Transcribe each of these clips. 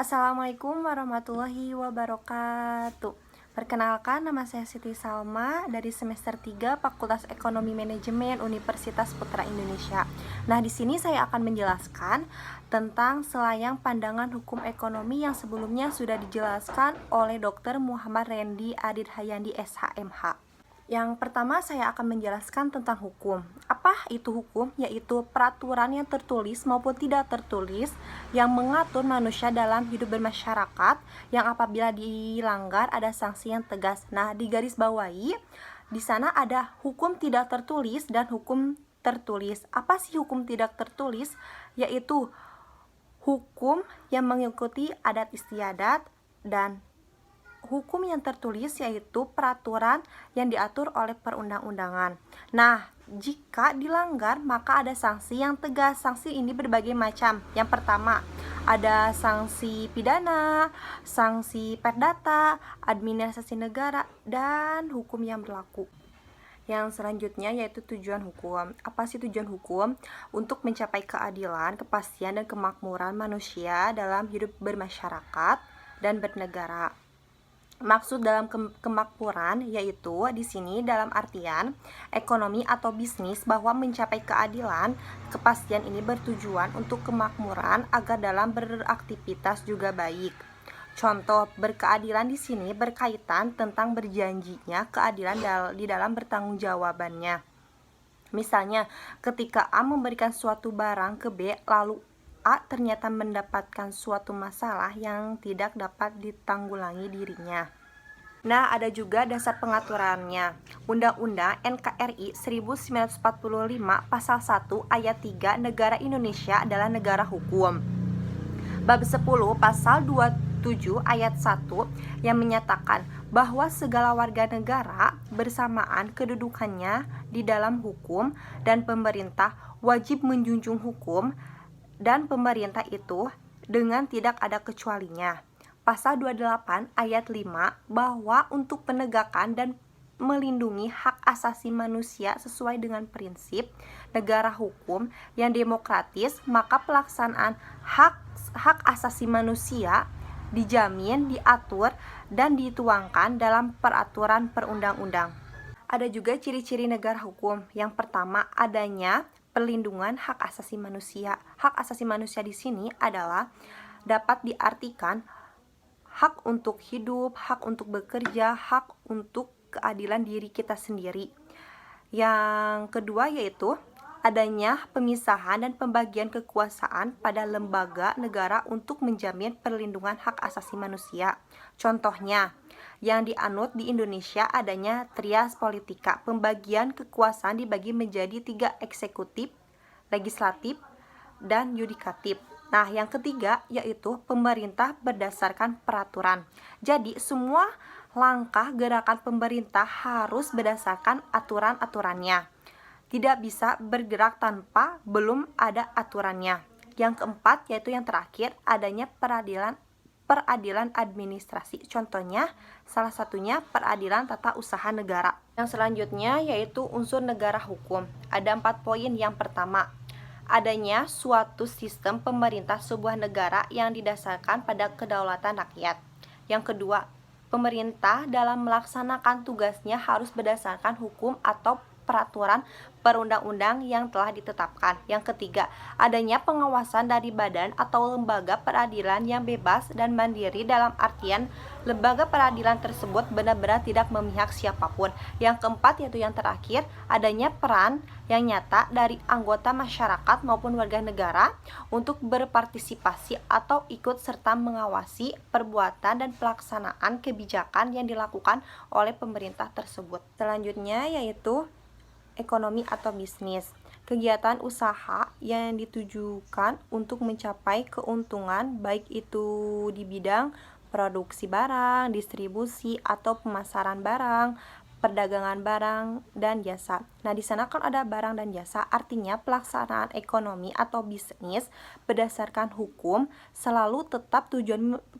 Assalamualaikum warahmatullahi wabarakatuh. Perkenalkan, nama saya Siti Salma dari semester 3 Fakultas Ekonomi Manajemen Universitas Putra Indonesia. Nah, di sini saya akan menjelaskan tentang selayang pandangan hukum ekonomi yang sebelumnya sudah dijelaskan oleh Dr. Muhammad Rendi Adit Hayandi SHMH. Yang pertama, saya akan menjelaskan tentang hukum. Apa itu hukum? Yaitu peraturan yang tertulis maupun tidak tertulis yang mengatur manusia dalam hidup bermasyarakat, yang apabila dilanggar ada sanksi yang tegas. Nah, di garis bawahi di sana ada hukum tidak tertulis dan hukum tertulis. Apa sih hukum tidak tertulis? Yaitu hukum yang mengikuti adat istiadat, dan hukum yang tertulis yaitu peraturan yang diatur oleh perundang-undangan. Nah, jika dilanggar maka ada sanksi yang tegas. Sanksi ini berbagai macam. Yang pertama, ada sanksi pidana, sanksi perdata, administrasi negara, dan hukum yang berlaku. Yang selanjutnya yaitu tujuan hukum. Apa sih tujuan hukum? Untuk mencapai keadilan, kepastian, dan kemakmuran manusia dalam hidup bermasyarakat dan bernegara. Maksud dalam kemakmuran yaitu di sini dalam artian ekonomi atau bisnis, bahwa mencapai keadilan, kepastian ini bertujuan untuk kemakmuran agar dalam beraktivitas juga baik. Contoh berkeadilan di sini berkaitan tentang berjanjinya keadilan di dalam bertanggungjawabannya. Misalnya, ketika A memberikan suatu barang ke B, lalu A ternyata mendapatkan suatu masalah yang tidak dapat ditanggulangi dirinya. Nah, ada juga dasar pengaturannya. Undang-Undang NKRI 1945 Pasal 1 Ayat 3, negara Indonesia adalah negara hukum. Bab 10 Pasal 27 Ayat 1 yang menyatakan bahwa segala warga negara bersamaan kedudukannya di dalam hukum, dan pemerintah wajib menjunjung hukum dan pemerintah itu dengan tidak ada kecualinya. Pasal 28 ayat 5 bahwa untuk penegakan dan melindungi hak asasi manusia sesuai dengan prinsip negara hukum yang demokratis, maka pelaksanaan hak asasi manusia dijamin, diatur, dan dituangkan dalam peraturan perundang-undang. Ada juga ciri-ciri negara hukum. Yang pertama, adanya perlindungan hak asasi manusia. Hak asasi manusia di sini adalah dapat diartikan hak untuk hidup, hak untuk bekerja, hak untuk keadilan diri kita sendiri. Yang kedua yaitu adanya pemisahan dan pembagian kekuasaan pada lembaga negara untuk menjamin perlindungan hak asasi manusia. Contohnya, yang dianut di Indonesia adanya trias politika. Pembagian kekuasaan dibagi menjadi 3, eksekutif, legislatif, dan yudikatif. Nah, yang ketiga yaitu pemerintah berdasarkan peraturan. Jadi, semua langkah gerakan pemerintah harus berdasarkan aturan-aturannya. Tidak bisa bergerak tanpa belum ada aturannya. Yang keempat yaitu yang terakhir, adanya peradilan administrasi. Contohnya, salah satunya peradilan tata usaha negara. Yang selanjutnya yaitu unsur negara hukum. Ada 4 poin. Yang pertama, adanya suatu sistem pemerintah sebuah negara yang didasarkan pada kedaulatan rakyat. Yang kedua, pemerintah dalam melaksanakan tugasnya harus berdasarkan hukum atau peraturan perundang-undang yang telah ditetapkan. Yang ketiga, adanya pengawasan dari badan atau lembaga peradilan yang bebas dan mandiri, dalam artian lembaga peradilan tersebut benar-benar tidak memihak siapapun. Yang keempat yaitu yang terakhir, adanya peran yang nyata dari anggota masyarakat maupun warga negara untuk berpartisipasi atau ikut serta mengawasi perbuatan dan pelaksanaan kebijakan yang dilakukan oleh pemerintah tersebut. Selanjutnya yaitu ekonomi atau bisnis. Kegiatan usaha yang ditujukan untuk mencapai keuntungan, baik itu di bidang produksi barang, distribusi, atau pemasaran barang, perdagangan barang dan jasa. Nah, di sana kan ada barang dan jasa, artinya pelaksanaan ekonomi atau bisnis berdasarkan hukum selalu tetap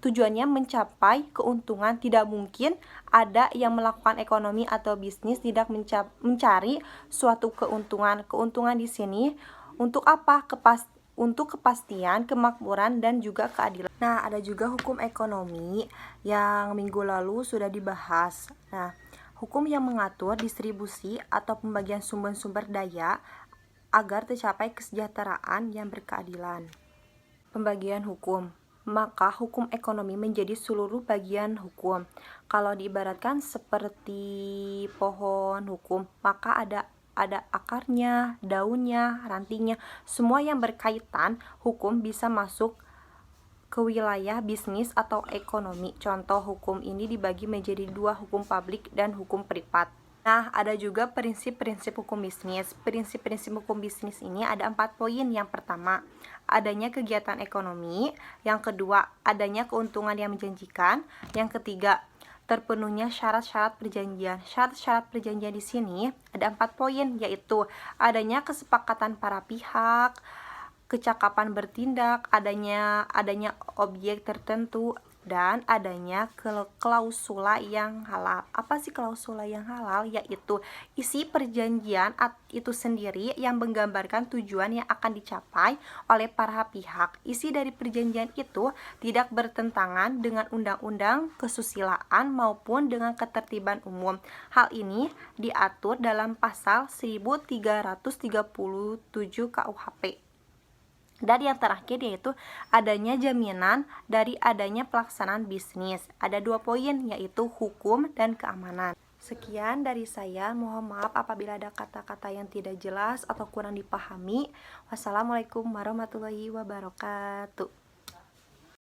tujuannya mencapai keuntungan. Tidak mungkin ada yang melakukan ekonomi atau bisnis tidak mencari suatu keuntungan. Keuntungan di sini untuk apa? untuk kepastian, kemakmuran, dan juga keadilan. Nah, ada juga hukum ekonomi yang minggu lalu sudah dibahas. Nah, hukum yang mengatur distribusi atau pembagian sumber-sumber daya agar tercapai kesejahteraan yang berkeadilan. Pembagian hukum. Maka hukum ekonomi menjadi seluruh bagian hukum. Kalau diibaratkan seperti pohon hukum, maka ada akarnya, daunnya, rantingnya, semua yang berkaitan hukum bisa masuk ke wilayah bisnis atau ekonomi. Contoh hukum ini dibagi menjadi dua, hukum publik dan hukum privat. Nah, ada juga prinsip-prinsip hukum bisnis. Prinsip-prinsip hukum bisnis ini ada 4 poin. Yang pertama, adanya kegiatan ekonomi. Yang kedua, adanya keuntungan yang menjanjikan. Yang ketiga, terpenuhnya syarat-syarat perjanjian. Syarat-syarat perjanjian di sini ada 4 poin, yaitu adanya kesepakatan para pihak, kecakapan bertindak, adanya objek tertentu, dan adanya klausula yang halal. Apa sih klausula yang halal? Yaitu isi perjanjian itu sendiri yang menggambarkan tujuan yang akan dicapai oleh para pihak. Isi dari perjanjian itu tidak bertentangan dengan undang-undang, kesusilaan, maupun dengan ketertiban umum. Hal ini diatur dalam pasal 1337 KUHP. Dan yang terakhir yaitu adanya jaminan dari adanya pelaksanaan bisnis. Ada 2 poin, yaitu hukum dan keamanan. Sekian dari saya, mohon maaf apabila ada kata-kata yang tidak jelas atau kurang dipahami. Wassalamualaikum warahmatullahi wabarakatuh.